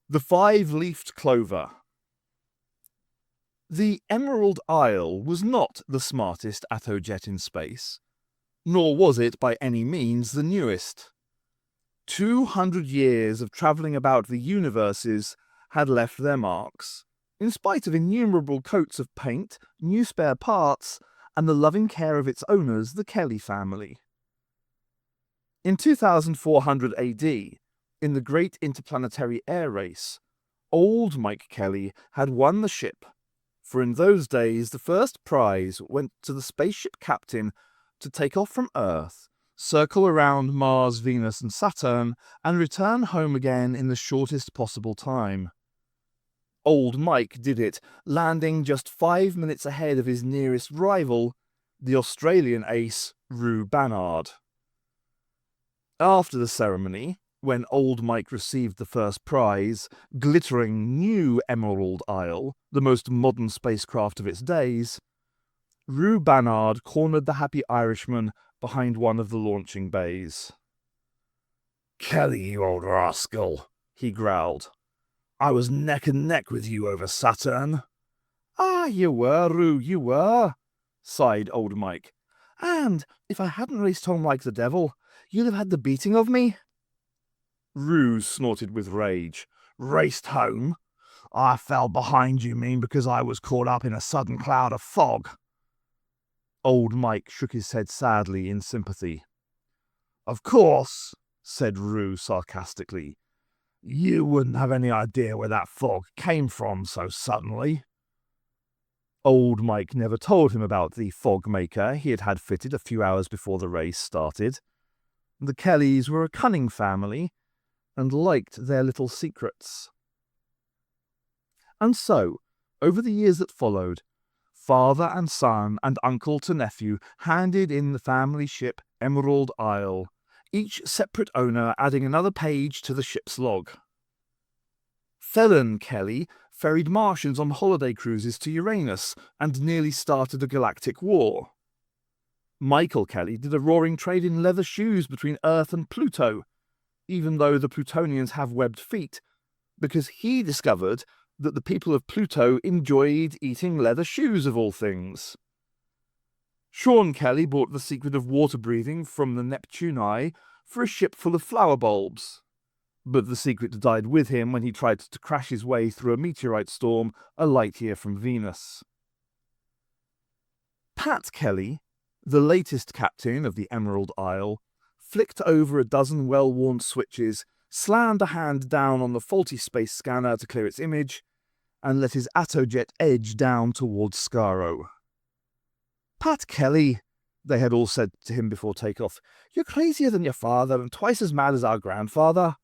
The Five Leafed Clover. The Emerald Isle was not the smartest atojet in space, nor was it by any means the newest. 200 years of travelling about the universes had left their marks, in spite of innumerable coats of paint, new spare parts, and the loving care of its owners, the Kelly family. In 2400 AD, in the Great Interplanetary Air Race, old Mike Kelly had won the ship, for in those days the first prize went to the spaceship captain to take off from Earth, circle around Mars, Venus, and Saturn, and return home again in the shortest possible time. Old Mike did it, landing just 5 minutes ahead of his nearest rival, the Australian ace, Rue Bannard. After the ceremony, when old Mike received the first prize, glittering new Emerald Isle, the most modern spacecraft of its days, Rue Bannard cornered the happy Irishman behind one of the launching bays. "Kelly, you old rascal," he growled. "I was neck and neck with you over Saturn." "Ah, you were, Rue, you were," sighed old Mike. "And if I hadn't raced home like the devil, you'd have had the beating of me." Rue snorted with rage. "Raced home? I fell behind, you mean, because I was caught up in a sudden cloud of fog." Old Mike shook his head sadly in sympathy. "Of course," said Rue sarcastically, "you wouldn't have any idea where that fog came from so suddenly." Old Mike never told him about the fog maker he had had fitted a few hours before the race started. The Kellys were a cunning family, and liked their little secrets. And so, over the years that followed, father and son and uncle to nephew handed in the family ship Emerald Isle, each separate owner adding another page to the ship's log. Felon Kelly ferried Martians on holiday cruises to Uranus and nearly started a galactic war. Michael Kelly did a roaring trade in leather shoes between Earth and Pluto, even though the Plutonians have webbed feet, because he discovered that the people of Pluto enjoyed eating leather shoes of all things. Sean Kelly bought the secret of water breathing from the Neptuni for a ship full of flower bulbs, but the secret died with him when he tried to crash his way through a meteorite storm a light year from Venus. Pat Kelly, the latest captain of the Emerald Isle, flicked over a dozen well-worn switches, slammed a hand down on the faulty space scanner to clear its image, and let his atojet edge down towards Skaro. "Pat Kelly," they had all said to him before takeoff, "you're crazier than your father and twice as mad as our grandfather."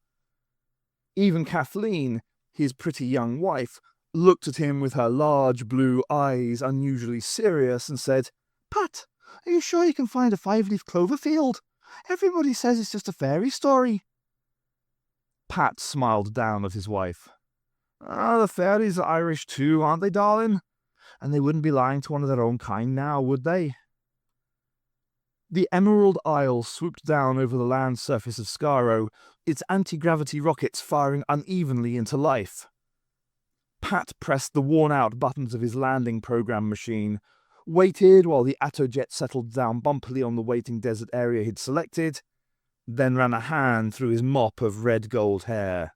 Even Kathleen, his pretty young wife, looked at him with her large blue eyes unusually serious and said, "Pat, are you sure you can find a five-leaf clover field? Everybody says it's just a fairy story." Pat smiled down at his wife. "The fairies are Irish too, aren't they, darling? And they wouldn't be lying to one of their own kind now, would they?" The Emerald Isle swooped down over the land surface of Skaro, its anti-gravity rockets firing unevenly into life. Pat pressed the worn-out buttons of his landing program machine, waited while the atojet settled down bumpily on the waiting desert area he'd selected, then ran a hand through his mop of red-gold hair.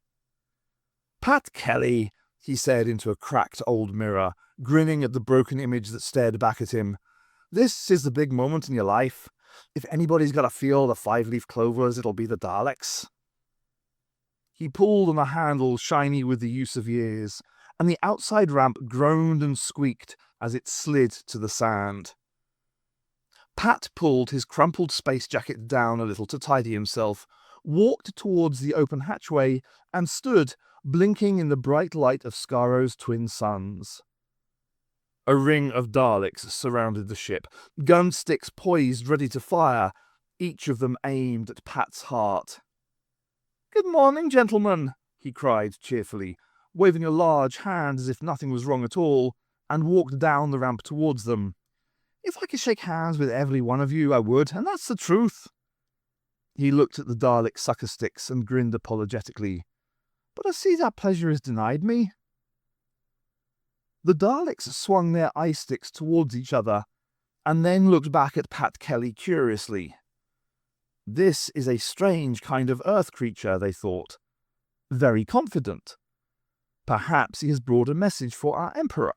"Pat Kelly," he said into a cracked old mirror, grinning at the broken image that stared back at him, "this is the big moment in your life. If anybody's got to feel the five-leaf clovers, it'll be the Daleks." He pulled on a handle shiny with the use of years, and the outside ramp groaned and squeaked as it slid to the sand. Pat pulled his crumpled space jacket down a little to tidy himself, walked towards the open hatchway, and stood, blinking in the bright light of Skaro's twin suns. A ring of Daleks surrounded the ship, gun sticks poised ready to fire, each of them aimed at Pat's heart. "Good morning, gentlemen," he cried cheerfully, waving a large hand as if nothing was wrong at all, and walked down the ramp towards them. "If I could shake hands with every one of you, I would, and that's the truth." He looked at the Dalek sucker sticks and grinned apologetically. but I see that pleasure is denied me." The Daleks swung their eye sticks towards each other, and then looked back at Pat Kelly curiously. This is a strange kind of Earth creature, they thought. Very confident. Perhaps he has brought a message for our Emperor.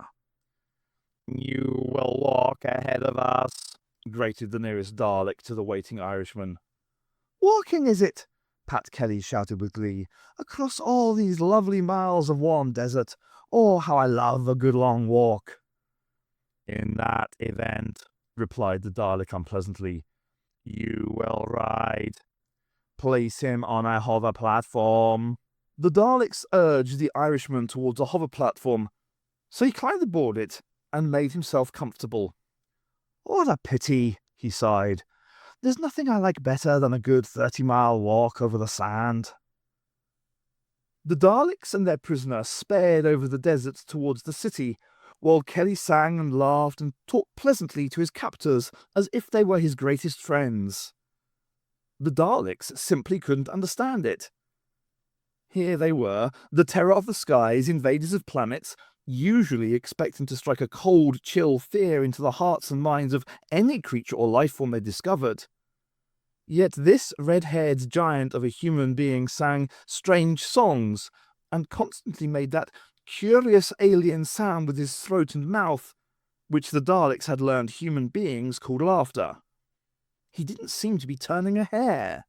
"You will walk ahead of us," grated the nearest Dalek to the waiting Irishman. "Walking, is it?" Pat Kelly shouted with glee. "Across all these lovely miles of warm desert. Oh, how I love a good long walk." "In that event," replied the Dalek unpleasantly, "you will ride. place him on a hover platform." The Daleks urged the Irishman towards a hover platform, so he climbed aboard it and made himself comfortable. "What a pity," he sighed. "There's nothing I like better than a good 30-mile walk over the sand." The Daleks and their prisoner sped over the desert towards the city, while Kelly sang and laughed and talked pleasantly to his captors as if they were his greatest friends. The Daleks simply couldn't understand it. Here they were, the terror of the skies, invaders of planets, usually expecting to strike a cold, chill fear into the hearts and minds of any creature or life form they discovered. Yet this red-haired giant of a human being sang strange songs, and constantly made that curious alien sound with his throat and mouth, which the Daleks had learned human beings called laughter. He didn't seem to be turning a hair.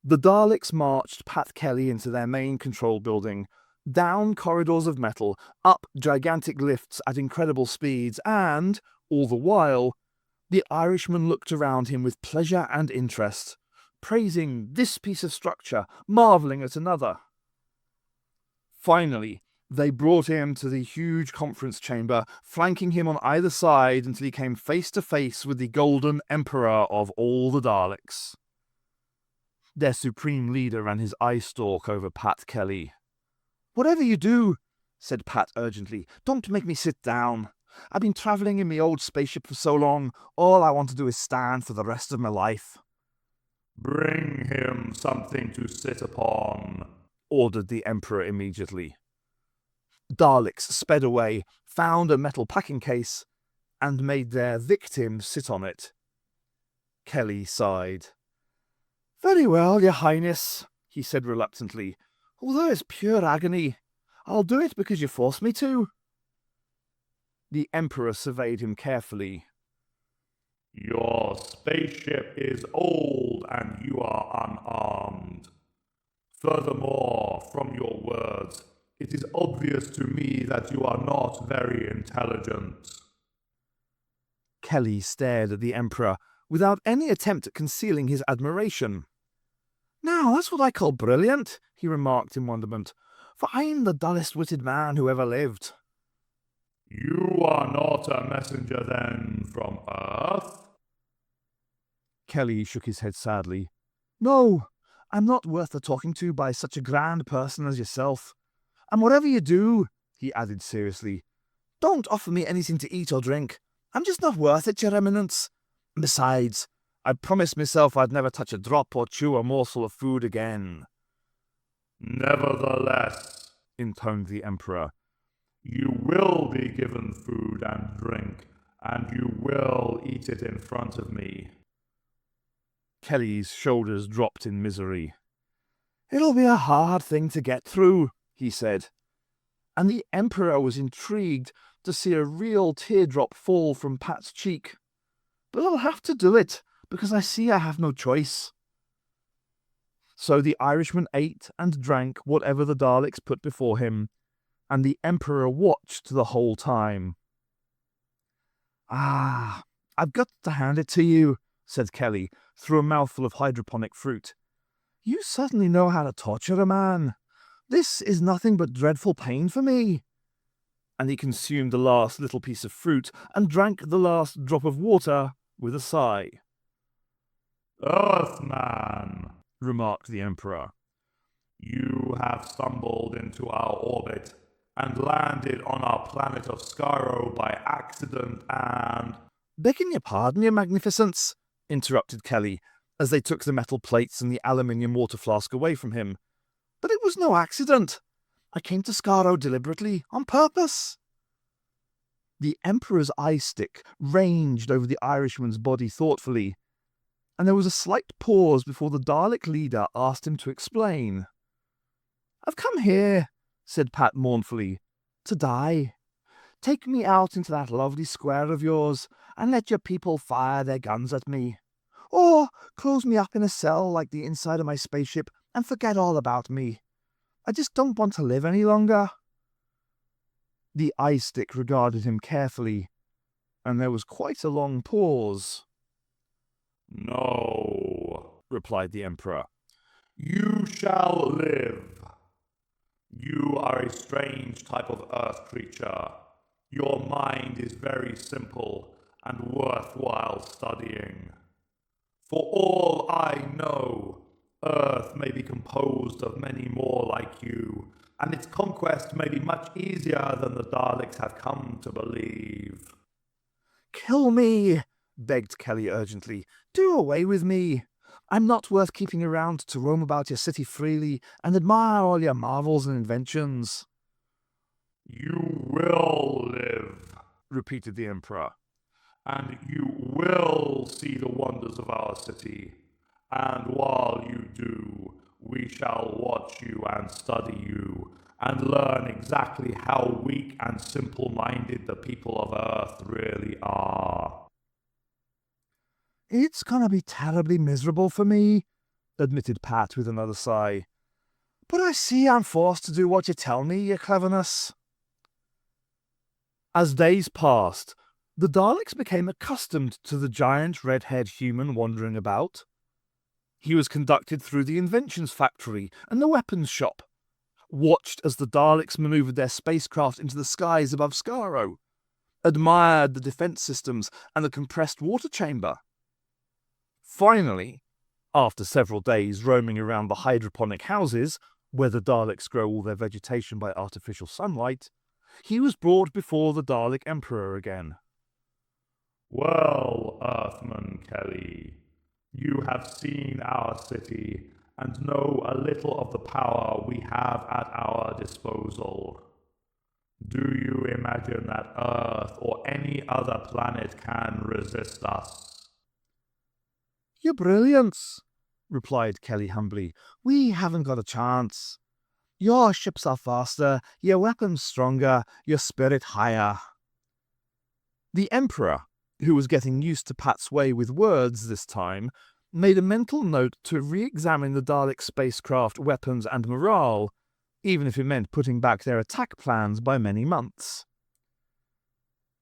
The Daleks marched Pat Kelly into their main control building, down corridors of metal, up gigantic lifts at incredible speeds, and, all the while, the Irishman looked around him with pleasure and interest, praising this piece of structure, marvelling at another. Finally, they brought him to the huge conference chamber, flanking him on either side until he came face to face with the Golden Emperor of all the Daleks. Their supreme leader ran his eye stalk over Pat Kelly. "Whatever you do," said Pat urgently, "don't make me sit down. I've been travelling in my old spaceship for so long, all I want to do is stand for the rest of my life." "Bring him something to sit upon," ordered the Emperor immediately. Daleks sped away, found a metal packing case, and made their victim sit on it. Kelly sighed. "Very well, Your Highness," he said reluctantly. "Although it's pure agony, I'll do it because you forced me to." The Emperor surveyed him carefully. "Your spaceship is old and you are unarmed. Furthermore, from your words, it is obvious to me that you are not very intelligent." Kelly stared at the Emperor without any attempt at concealing his admiration. "Now, that's what I call brilliant," he remarked in wonderment, "for I'm the dullest-witted man who ever lived." "You are not a messenger, then, from Earth?" Kelly shook his head sadly. "No, I'm not worth the talking to by such a grand person as yourself. And whatever you do," he added seriously, "don't offer me anything to eat or drink. I'm just not worth it, Your Eminence. And besides, I promised myself I'd never touch a drop or chew a morsel of food again." "Nevertheless," intoned the Emperor, "you will be given food and drink, and you will eat it in front of me." Kelly's shoulders dropped in misery. "It'll be a hard thing to get through," he said, and the Emperor was intrigued to see a real teardrop fall from Pat's cheek. "But I'll have to do it, because I see I have no choice." So the Irishman ate and drank whatever the Daleks put before him, and the Emperor watched the whole time. "Ah, I've got to hand it to you," said Kelly, through a mouthful of hydroponic fruit. "You certainly know how to torture a man. This is nothing but dreadful pain for me." And he consumed the last little piece of fruit and drank the last drop of water with a sigh. "Earthman," remarked the Emperor, "you have stumbled into our orbit and landed on our planet of Skaro by accident and—" "Begging your pardon, Your Magnificence," interrupted Kelly, as they took the metal plates and the aluminium water flask away from him. But it was no accident. I came to Skaro deliberately, on purpose. The Emperor's eye stick ranged over the Irishman's body thoughtfully, and there was a slight pause before the Dalek leader asked him to explain. I've come here, said Pat mournfully, to die. Take me out into that lovely square of yours, and let your people fire their guns at me. Or close me up in a cell like the inside of my spaceship and forget all about me. I just don't want to live any longer. The eye stick regarded him carefully, and there was quite a long pause. No, replied the Emperor. You shall live. You are a strange type of earth creature. Your mind is very simple and worthwhile studying. For all I know, Earth may be composed of many more like you, and its conquest may be much easier than the Daleks have come to believe. Kill me, begged Kelly urgently. Do away with me. I'm not worth keeping around to roam about your city freely and admire all your marvels and inventions. You will live, repeated the Emperor. and you will see the wonders of our city. And while you do, we shall watch you and study you, and learn exactly how weak and simple-minded the people of Earth really are. It's gonna be terribly miserable for me, admitted Pat with another sigh. But I see I'm forced to do what you tell me, your cleverness. As days passed, the Daleks became accustomed to the giant red-haired human wandering about. He was conducted through the inventions factory and the weapons shop, watched as the Daleks maneuvered their spacecraft into the skies above Skaro, admired the defense systems and the compressed water chamber. Finally, after several days roaming around the hydroponic houses, where the Daleks grow all their vegetation by artificial sunlight, he was brought before the Dalek Emperor again. Well, Earthman Kelly, you have seen our city and know a little of the power we have at our disposal. Do you imagine that Earth or any other planet can resist us? You're brilliant, replied Kelly humbly. We haven't got a chance. Your ships are faster, your weapons stronger, your spirit higher. The Emperor, who was getting used to Pat's way with words this time, made a mental note to re-examine the Dalek spacecraft weapons and morale, even if it meant putting back their attack plans by many months.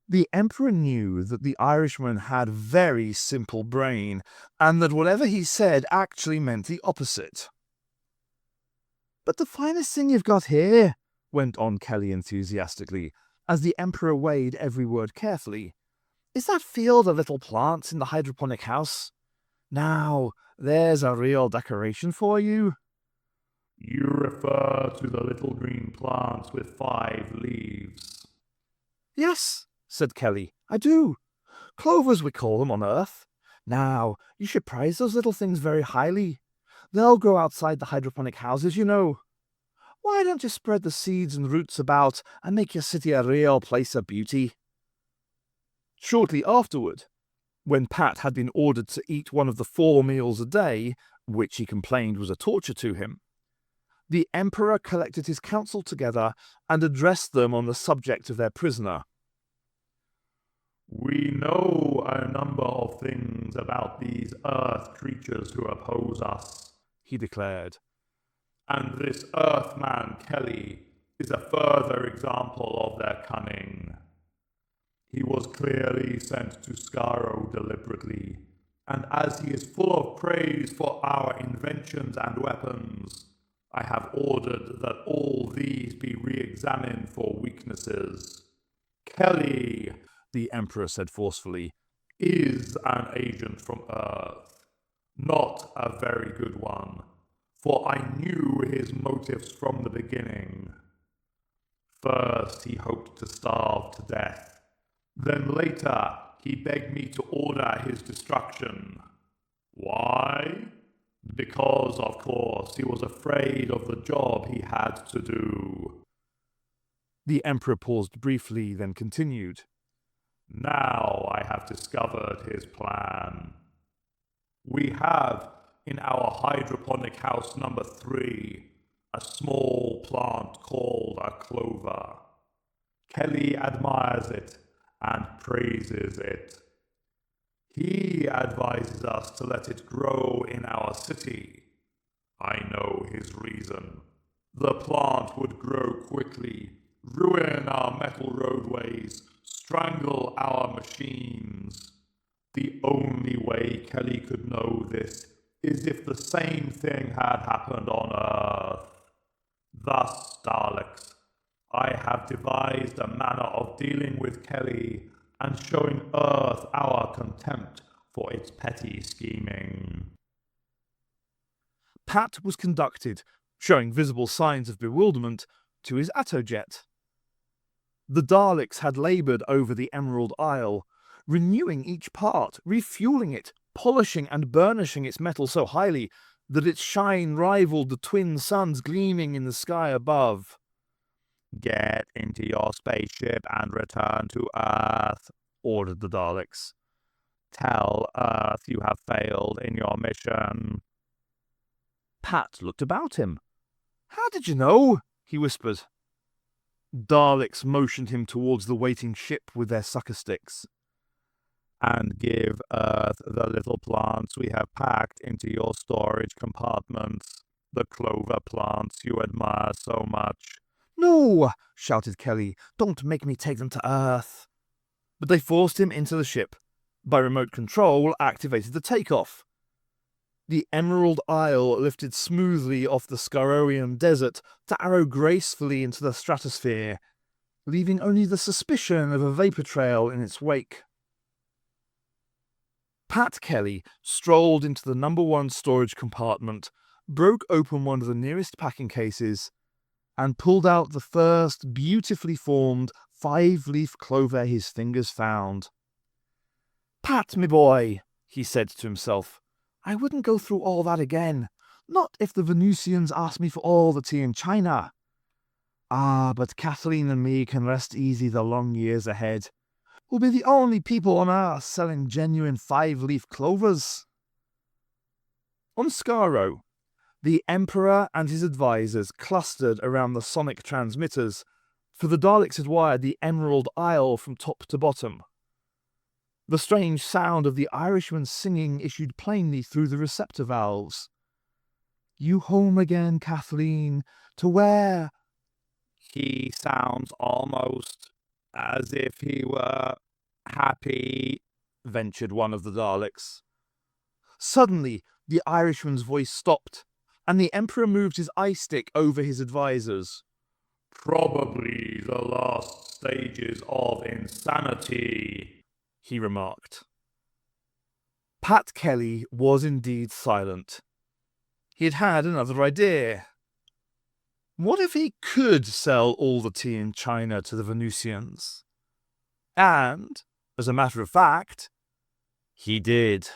The Emperor knew that the Irishman had very simple brain, and that whatever he said actually meant the opposite. But the finest thing you've got here, went on Kelly enthusiastically, as the Emperor weighed every word carefully, is that field of little plants in the hydroponic house. Now, there's a real decoration for you. You refer to the little green plants with 5 leaves. Yes, said Kelly, I do. Clovers, we call them on Earth. Now, you should prize those little things very highly. They'll grow outside the hydroponic houses, you know. Why don't you spread the seeds and roots about and make your city a real place of beauty? Shortly afterward, when Pat had been ordered to eat one of the 4 meals a day, which he complained was a torture to him, the Emperor collected his council together and addressed them on the subject of their prisoner. We know a number of things about these Earth creatures who oppose us, he declared. And this Earthman Kelly is a further example of their cunning. He was clearly sent to Skaro deliberately, and as he is full of praise for our inventions and weapons, I have ordered that all these be re-examined for weaknesses. Kelly, the Emperor said forcefully, is an agent from Earth, not a very good one, for I knew his motives from the beginning. First, he hoped to starve to death. Then later, he begged me to order his destruction. Why? Because, of course, he was afraid of the job he had to do. The Emperor paused briefly, then continued. Now I have discovered his plan. We have, in our hydroponic house number 3, a small plant called a clover. Kelly admires it and praises it. He advises us to let it grow in our city. I know his reason. The plant would grow quickly, ruin our metal roadways, strangle our machines. The only way Kelly could know this is if the same thing had happened on Earth. Thus, Daleks, I have devised a manner of dealing with Kelly and showing Earth our contempt for its petty scheming. Pat was conducted, showing visible signs of bewilderment, to his Attojet. The Daleks had laboured over the Emerald Isle, renewing each part, refueling it, polishing and burnishing its metal so highly that its shine rivaled the twin suns gleaming in the sky above. "Get into your spaceship and return to Earth," ordered the Daleks. "Tell Earth you have failed in your mission." Pat looked about him. "How did you know?" he whispered. Daleks motioned him towards the waiting ship with their sucker sticks. "And give Earth the little plants we have packed into your storage compartments, the clover plants you admire so much." "No!" shouted Kelly. "Don't make me take them to Earth." But they forced him into the ship. By remote control, activated the takeoff. The Emerald Isle lifted smoothly off the Scarorian desert to arrow gracefully into the stratosphere, leaving only the suspicion of a vapor trail in its wake. Pat Kelly strolled into the number 1 storage compartment, broke open one of the nearest packing cases, and pulled out the first beautifully formed 5-leaf clover his fingers found. "Pat, me boy," he said to himself, "I wouldn't go through all that again, not if the Venusians asked me for all the tea in China. But Kathleen and me can rest easy the long years ahead. We'll be the only people on Earth selling genuine 5-leaf clovers." On Skaro, the Emperor and his advisors clustered around the sonic transmitters, for the Daleks had wired the Emerald Isle from top to bottom. The strange sound of the Irishman's singing issued plainly through the receptor valves. "You home again, Kathleen? To where?" He sounds almost as if he were happy, ventured one of the Daleks. Suddenly, the Irishman's voice stopped, and the Emperor moved his eye stick over his advisors. "Probably the last stages of insanity," he remarked. Pat Kelly was indeed silent. He had had another idea. What if he could sell all the tea in China to the Venusians? And, as a matter of fact, he did.